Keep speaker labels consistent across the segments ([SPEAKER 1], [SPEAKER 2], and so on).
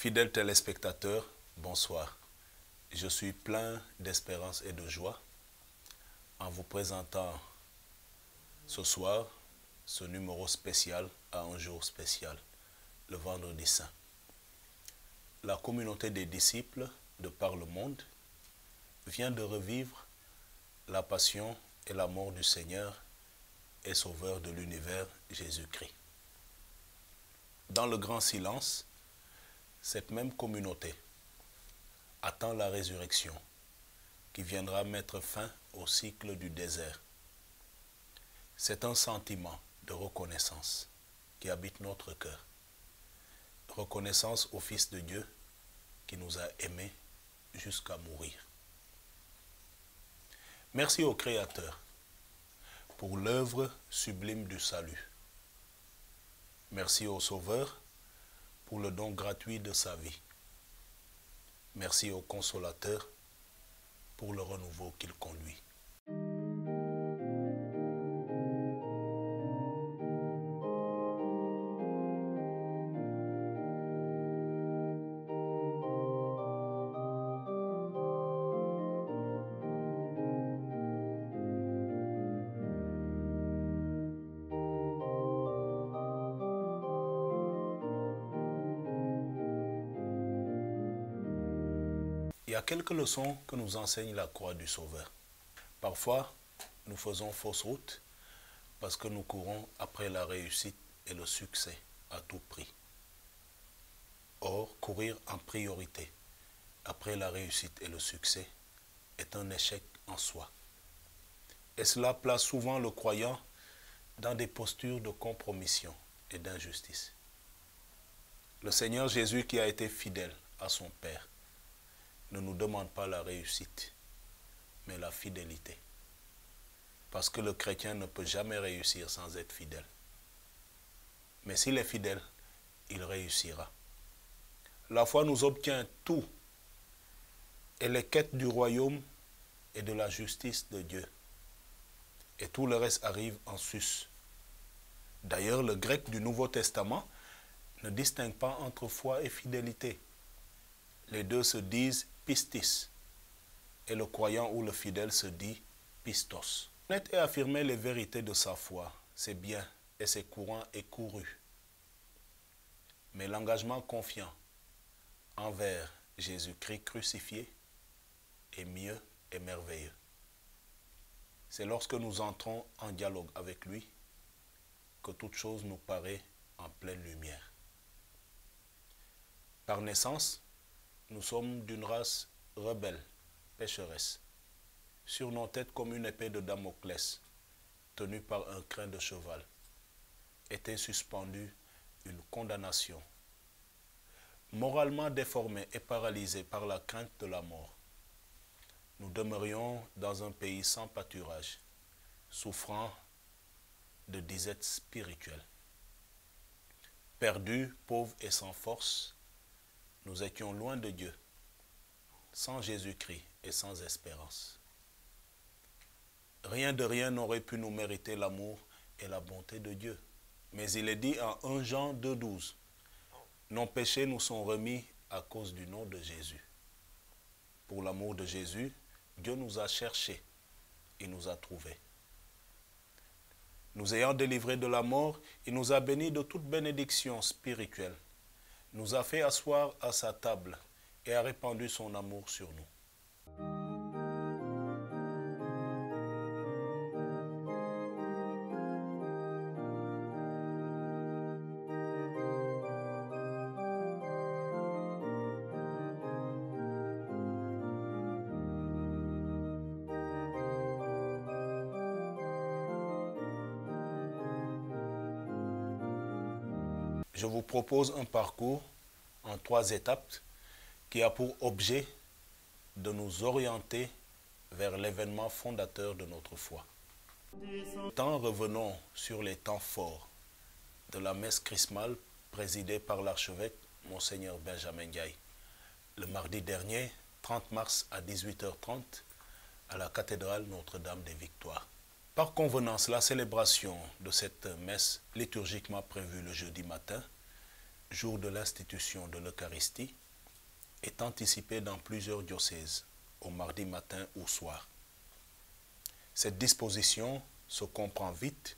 [SPEAKER 1] Fidèles téléspectateurs, bonsoir. Je suis plein d'espérance et de joie en vous présentant ce soir ce numéro spécial à un jour spécial, le Vendredi Saint. La communauté des disciples de par le monde vient de revivre la passion et la mort du Seigneur et Sauveur de l'univers, Jésus-Christ. Dans le grand silence, cette même communauté attend la résurrection qui viendra mettre fin au cycle du désert. C'est un sentiment de reconnaissance qui habite notre cœur. Reconnaissance au Fils de Dieu qui nous a aimés jusqu'à mourir. Merci au Créateur pour l'œuvre sublime du salut. Merci au Sauveur pour le don gratuit de sa vie. Merci au Consolateur pour le renouveau qu'il conduit. Il y a quelques leçons que nous enseigne la croix du Sauveur. Parfois, nous faisons fausse route parce que nous courons après la réussite et le succès à tout prix. Or, courir en priorité après la réussite et le succès est un échec en soi. Et cela place souvent le croyant dans des postures de compromission et d'injustice. Le Seigneur Jésus, qui a été fidèle à son Père, ne nous demande pas la réussite, mais la fidélité. Parce que le chrétien ne peut jamais réussir sans être fidèle. Mais s'il est fidèle, il réussira. La foi nous obtient tout, et les quêtes du royaume et de la justice de Dieu. Et tout le reste arrive en sus. D'ailleurs, le grec du Nouveau Testament ne distingue pas entre foi et fidélité. Les deux se disent pistis, et le croyant ou le fidèle se dit pistos. Connaître et affirmer les vérités de sa foi, c'est bien et c'est courant et couru. Mais l'engagement confiant envers Jésus-Christ crucifié est mieux et merveilleux. C'est lorsque nous entrons en dialogue avec lui que toute chose nous paraît en pleine lumière. Par naissance, nous sommes d'une race rebelle, pécheresse, sur nos têtes comme une épée de Damoclès, tenue par un crin de cheval, était suspendue une condamnation. Moralement déformés et paralysés par la crainte de la mort, nous demeurions dans un pays sans pâturage, souffrant de disette spirituelle. Perdus, pauvres et sans force, nous étions loin de Dieu, sans Jésus-Christ et sans espérance. Rien de rien n'aurait pu nous mériter l'amour et la bonté de Dieu. Mais il est dit en 1 Jean 2,12, « Nos péchés nous sont remis à cause du nom de Jésus. » Pour l'amour de Jésus, Dieu nous a cherchés et nous a trouvés. Nous ayant délivrés de la mort, il nous a bénis de toute bénédiction spirituelle, nous a fait asseoir à sa table et a répandu son amour sur nous. Je vous propose un parcours en 3 étapes qui a pour objet de nous orienter vers l'événement fondateur de notre foi. Revenons sur les temps forts de la messe chrismale présidée par l'archevêque Monseigneur Benjamin Ndiaye, le mardi dernier, 30 mars à 18h30, à la cathédrale Notre-Dame des Victoires. Par convenance, la célébration de cette messe liturgiquement prévue le jeudi matin jour de l'institution de l'Eucharistie, est anticipée dans plusieurs diocèses, au mardi matin ou soir. Cette disposition se comprend vite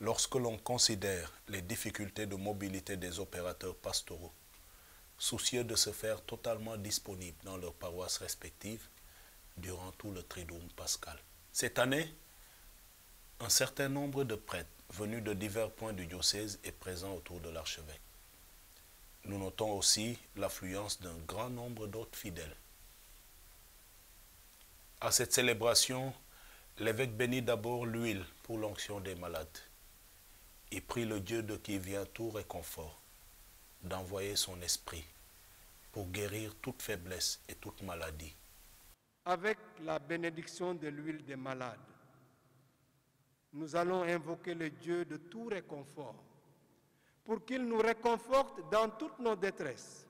[SPEAKER 1] lorsque l'on considère les difficultés de mobilité des opérateurs pastoraux, soucieux de se faire totalement disponibles dans leurs paroisses respectives durant tout le Triduum pascal. Cette année, un certain nombre de prêtres venus de divers points du diocèse est présent autour de l'archevêque. Nous notons aussi l'affluence d'un grand nombre d'autres fidèles. À cette célébration, l'évêque bénit d'abord l'huile pour l'onction des malades. Il prie le Dieu de qui vient tout réconfort d'envoyer son esprit pour guérir toute faiblesse et toute maladie.
[SPEAKER 2] Avec la bénédiction de l'huile des malades, nous allons invoquer le Dieu de tout réconfort pour qu'il nous réconforte dans toutes nos détresses.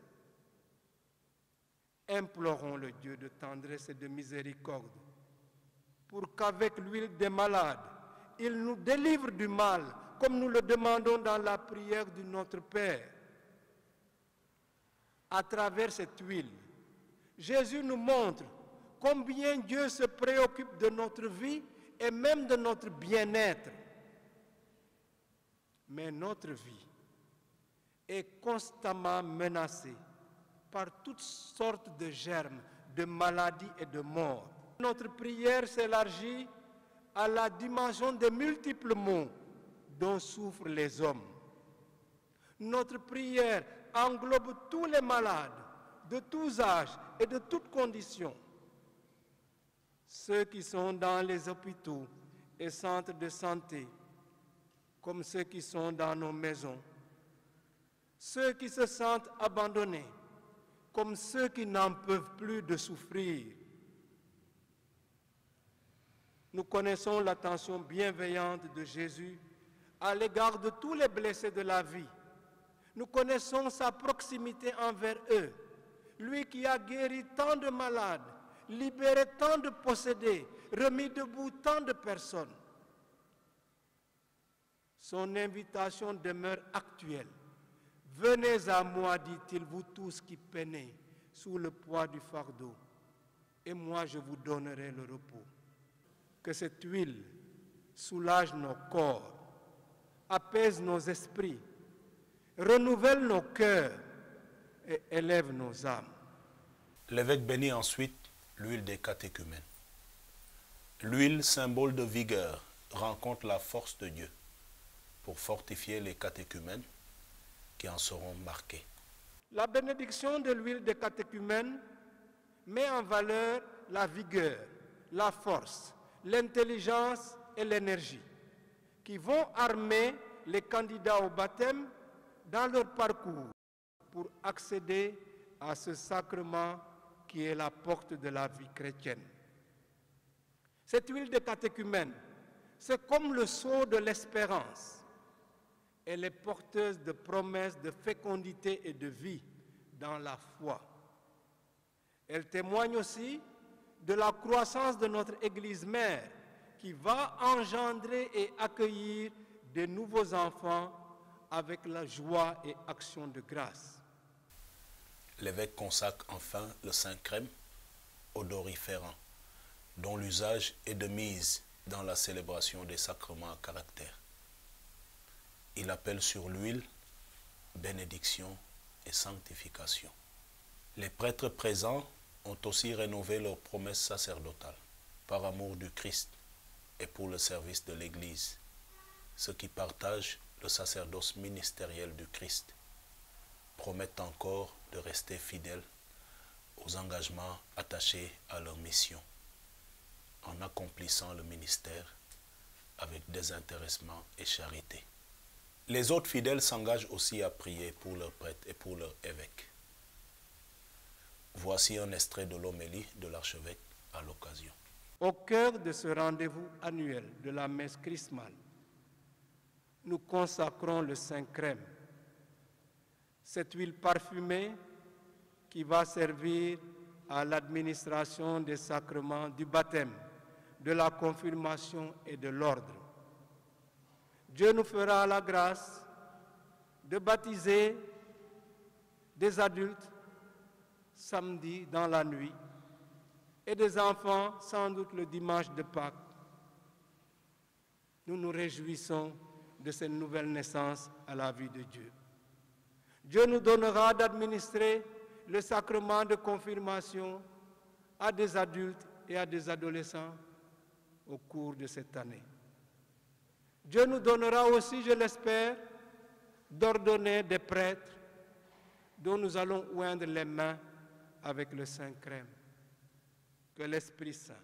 [SPEAKER 2] Implorons le Dieu de tendresse et de miséricorde pour qu'avec l'huile des malades, il nous délivre du mal, comme nous le demandons dans la prière de notre Père. À travers cette huile, Jésus nous montre combien Dieu se préoccupe de notre vie et même de notre bien-être. Mais notre vie est constamment menacée par toutes sortes de germes, de maladies et de morts. Notre prière s'élargit à la dimension des multiples maux dont souffrent les hommes. Notre prière englobe tous les malades, de tous âges et de toutes conditions. Ceux qui sont dans les hôpitaux et centres de santé, comme ceux qui sont dans nos maisons. Ceux qui se sentent abandonnés, comme ceux qui n'en peuvent plus de souffrir. Nous connaissons l'attention bienveillante de Jésus à l'égard de tous les blessés de la vie. Nous connaissons sa proximité envers eux, lui qui a guéri tant de malades, libéré tant de possédés, remis debout tant de personnes. Son invitation demeure actuelle. Venez à moi, dit-il, vous tous qui peinez sous le poids du fardeau, et moi je vous donnerai le repos. Que cette huile soulage nos corps, apaise nos esprits, renouvelle nos cœurs et élève nos âmes.
[SPEAKER 1] L'évêque bénit ensuite l'huile des catéchumènes. L'huile, symbole de vigueur, rencontre la force de Dieu pour fortifier les catéchumènes qui en seront marqués.
[SPEAKER 2] La bénédiction de l'huile des catéchumènes met en valeur la vigueur, la force, l'intelligence et l'énergie qui vont armer les candidats au baptême dans leur parcours pour accéder à ce sacrement qui est la porte de la vie chrétienne. Cette huile de catéchumène, c'est comme le sceau de l'espérance. Elle est porteuse de promesses de fécondité et de vie dans la foi. Elle témoigne aussi de la croissance de notre Église mère qui va engendrer et accueillir de nouveaux enfants avec la joie et action de grâce.
[SPEAKER 1] L'évêque consacre enfin le Saint-Crème odoriférant, dont l'usage est de mise dans la célébration des sacrements à caractère. Il appelle sur l'huile bénédiction et sanctification. Les prêtres présents ont aussi rénové leurs promesses sacerdotales par amour du Christ et pour le service de l'Église, ceux qui partagent le sacerdoce ministériel du Christ promettent encore de rester fidèles aux engagements attachés à leur mission en accomplissant le ministère avec désintéressement et charité. Les autres fidèles s'engagent aussi à prier pour leurs prêtres et pour leur évêque. Voici un extrait de l'homélie de l'archevêque à l'occasion.
[SPEAKER 2] Au cœur de ce rendez-vous annuel de la messe chrismale, nous consacrons le Saint-Crème, cette huile parfumée qui va servir à l'administration des sacrements du baptême, de la confirmation et de l'ordre. Dieu nous fera la grâce de baptiser des adultes samedi dans la nuit et des enfants sans doute le dimanche de Pâques. Nous nous réjouissons de cette nouvelle naissance à la vie de Dieu. Dieu nous donnera d'administrer le sacrement de confirmation à des adultes et à des adolescents au cours de cette année. Dieu nous donnera aussi, je l'espère, d'ordonner des prêtres dont nous allons oindre les mains avec le Saint-Crème. Que l'Esprit Saint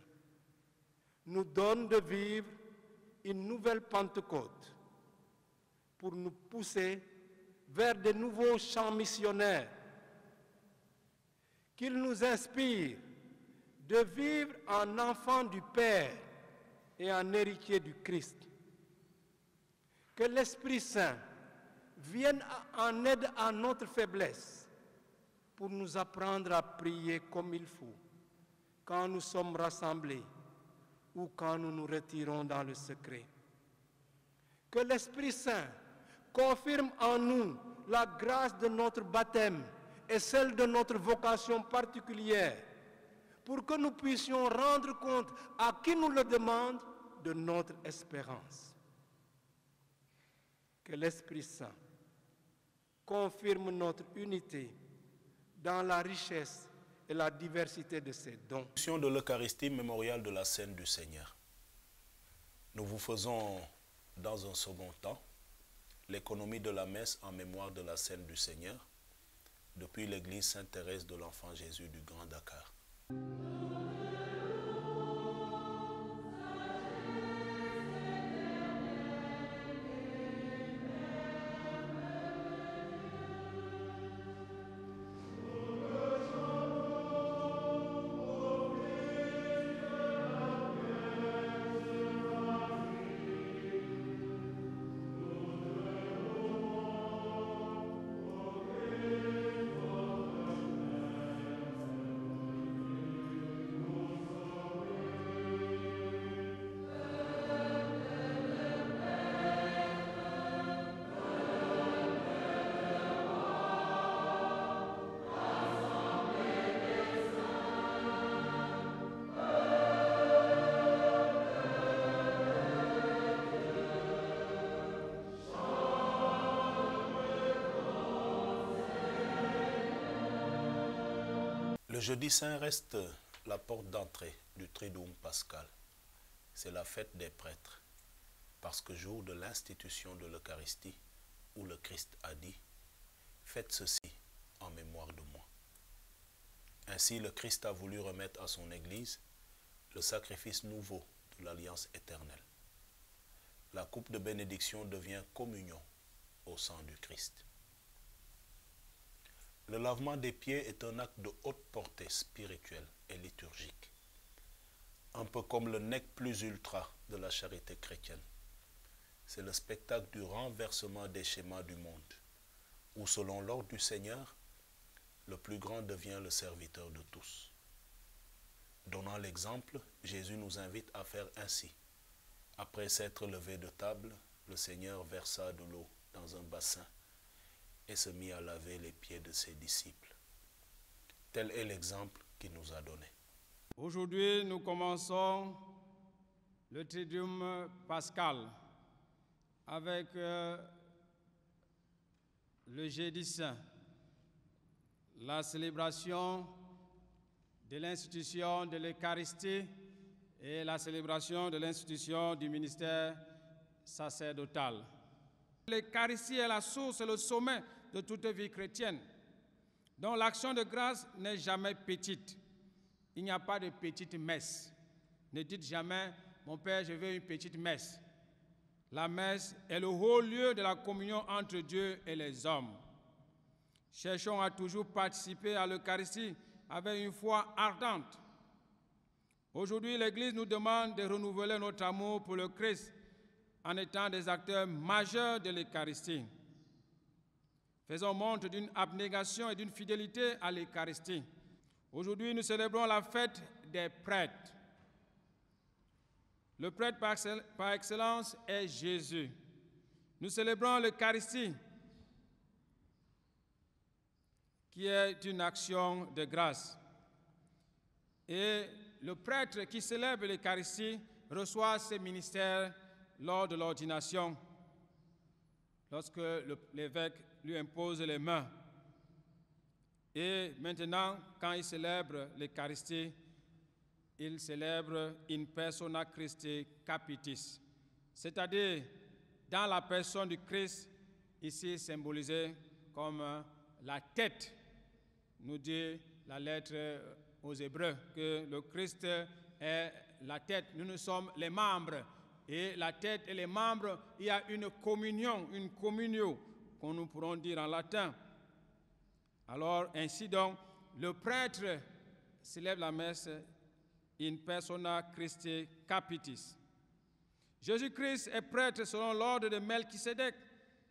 [SPEAKER 2] nous donne de vivre une nouvelle Pentecôte pour nous pousser vers de nouveaux champs missionnaires, qu'il nous inspire de vivre en enfant du Père et en héritier du Christ. Que l'Esprit Saint vienne en aide à notre faiblesse pour nous apprendre à prier comme il faut, quand nous sommes rassemblés ou quand nous nous retirons dans le secret. Que l'Esprit Saint confirme en nous la grâce de notre baptême et celle de notre vocation particulière, pour que nous puissions rendre compte à qui nous le demande de notre espérance. Que l'Esprit Saint confirme notre unité dans la richesse et la diversité de ses dons.
[SPEAKER 1] De l'Eucharistie mémoriale de la scène du Seigneur. Nous vous faisons dans un second temps l'économie de la messe en mémoire de la scène du Seigneur depuis l'église Sainte-Thérèse de l'Enfant Jésus du Grand Dakar. Le jeudi saint reste la porte d'entrée du Triduum pascal. C'est la fête des prêtres, parce que jour de l'institution de l'Eucharistie, où le Christ a dit « Faites ceci en mémoire de moi ». Ainsi, le Christ a voulu remettre à son Église le sacrifice nouveau de l'alliance éternelle. La coupe de bénédiction devient communion au sang du Christ. Le lavement des pieds est un acte de haute portée spirituelle et liturgique, un peu comme le nec plus ultra de la charité chrétienne. C'est le spectacle du renversement des schémas du monde, où selon l'ordre du Seigneur, le plus grand devient le serviteur de tous. Donnant l'exemple, Jésus nous invite à faire ainsi. Après s'être levé de table, le Seigneur versa de l'eau dans un bassin et se mit à laver les pieds de ses disciples. Tel est l'exemple qu'il nous a donné.
[SPEAKER 3] Aujourd'hui, nous commençons le Triduum pascal avec le Jeudi saint, la célébration de l'institution de l'Eucharistie et la célébration de l'institution du ministère sacerdotal. L'Eucharistie est la source et le sommet de toute vie chrétienne, dont l'action de grâce n'est jamais petite. Il n'y a pas de petite messe. Ne dites jamais, mon Père, je veux une petite messe. La messe est le haut lieu de la communion entre Dieu et les hommes. Cherchons à toujours participer à l'Eucharistie avec une foi ardente. Aujourd'hui, l'Église nous demande de renouveler notre amour pour le Christ en étant des acteurs majeurs de l'Eucharistie. Faisons montre d'une abnégation et d'une fidélité à l'Eucharistie. Aujourd'hui, nous célébrons la fête des prêtres. Le prêtre par excellence est Jésus. Nous célébrons l'Eucharistie qui est une action de grâce. Et le prêtre qui célèbre l'Eucharistie reçoit ce ministère lors de l'ordination, lorsque l'évêque lui impose les mains. Et maintenant, quand il célèbre l'Eucharistie, il célèbre in persona Christi capitis, c'est-à-dire dans la personne du Christ, ici symbolisée comme la tête, nous dit la lettre aux Hébreux, que le Christ est la tête, nous sommes les membres. Et la tête et les membres, il y a une communion, une communio, qu'on nous pourrons dire en latin. Alors, ainsi donc, le prêtre célèbre la messe in persona Christi capitis. Jésus-Christ est prêtre selon l'ordre de Melchisédek,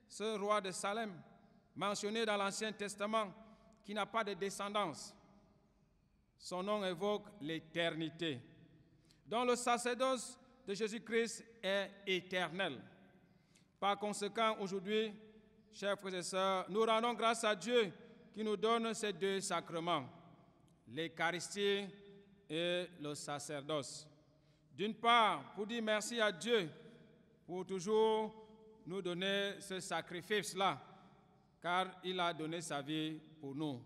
[SPEAKER 3] ce roi de Salem, mentionné dans l'Ancien Testament, qui n'a pas de descendance. Son nom évoque l'éternité. Donc le sacerdoce de Jésus-Christ est éternel. Par conséquent, aujourd'hui, chers frères et sœurs, nous rendons grâce à Dieu qui nous donne ces deux sacrements, l'Eucharistie et le sacerdoce. D'une part, pour dire merci à Dieu pour toujours nous donner ce sacrifice-là, car il a donné sa vie pour nous.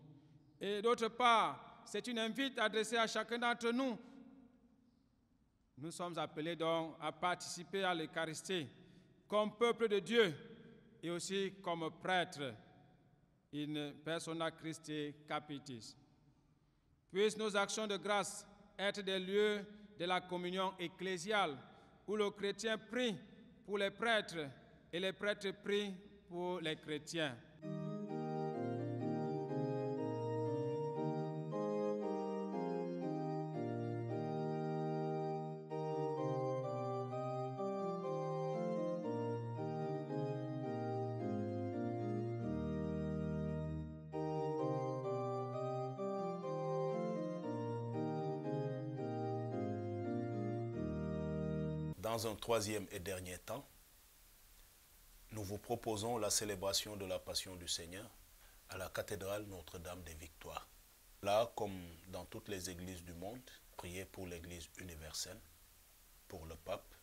[SPEAKER 3] Et d'autre part, c'est une invite adressée à chacun d'entre nous. Nous sommes appelés donc à participer à l'Eucharistie comme peuple de Dieu et aussi comme prêtre in persona Christi capitis. Puissent nos actions de grâce être des lieux de la communion ecclésiale où le chrétien prie pour les prêtres et les prêtres prient pour les chrétiens.
[SPEAKER 1] Dans un troisième et dernier temps, nous vous proposons la célébration de la Passion du Seigneur à la cathédrale Notre-Dame des Victoires. Là, comme dans toutes les églises du monde, priez pour l'Église universelle, pour le pape,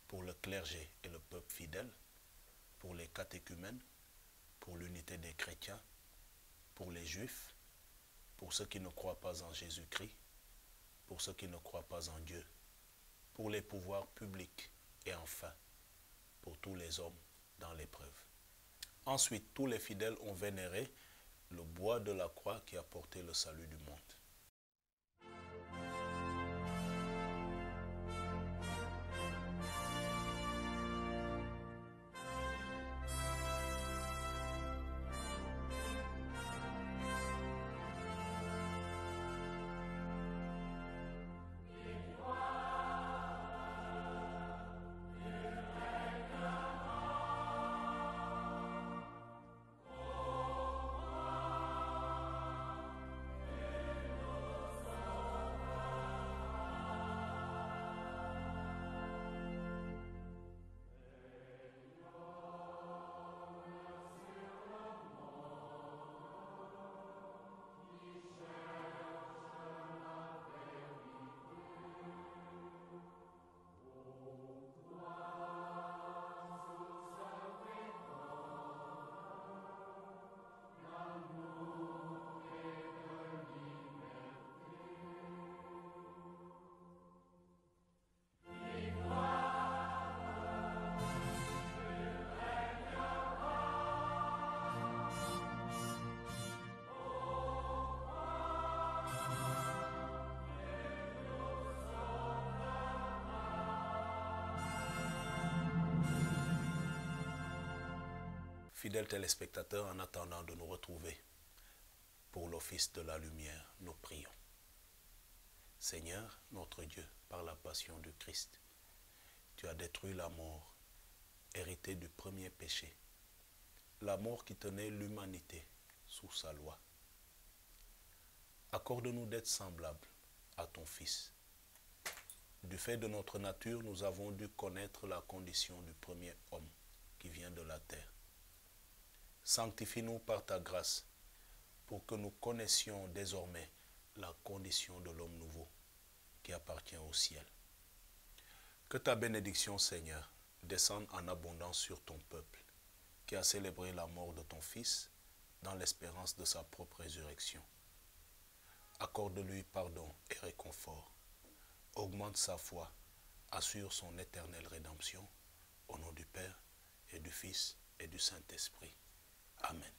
[SPEAKER 1] pour le clergé et le peuple fidèle, pour les catéchumènes, pour l'unité des chrétiens, pour les juifs, pour ceux qui ne croient pas en Jésus-Christ, pour ceux qui ne croient pas en Dieu, pour les pouvoirs publics et enfin pour tous les hommes dans l'épreuve. Ensuite, tous les fidèles ont vénéré le bois de la croix qui a porté le salut du monde. Fidèles téléspectateurs, en attendant de nous retrouver pour l'office de la lumière, nous prions. Seigneur, notre Dieu, par la passion du Christ, tu as détruit la mort, héritée du premier péché, la mort qui tenait l'humanité sous sa loi. Accorde-nous d'être semblables à ton Fils. Du fait de notre nature, nous avons dû connaître la condition du premier homme qui vient de la terre. Sanctifie-nous par ta grâce, pour que nous connaissions désormais la condition de l'homme nouveau qui appartient au ciel. Que ta bénédiction, Seigneur, descende en abondance sur ton peuple, qui a célébré la mort de ton Fils dans l'espérance de sa propre résurrection. Accorde-lui pardon et réconfort. Augmente sa foi, assure son éternelle rédemption, au nom du Père et du Fils et du Saint-Esprit. Amen.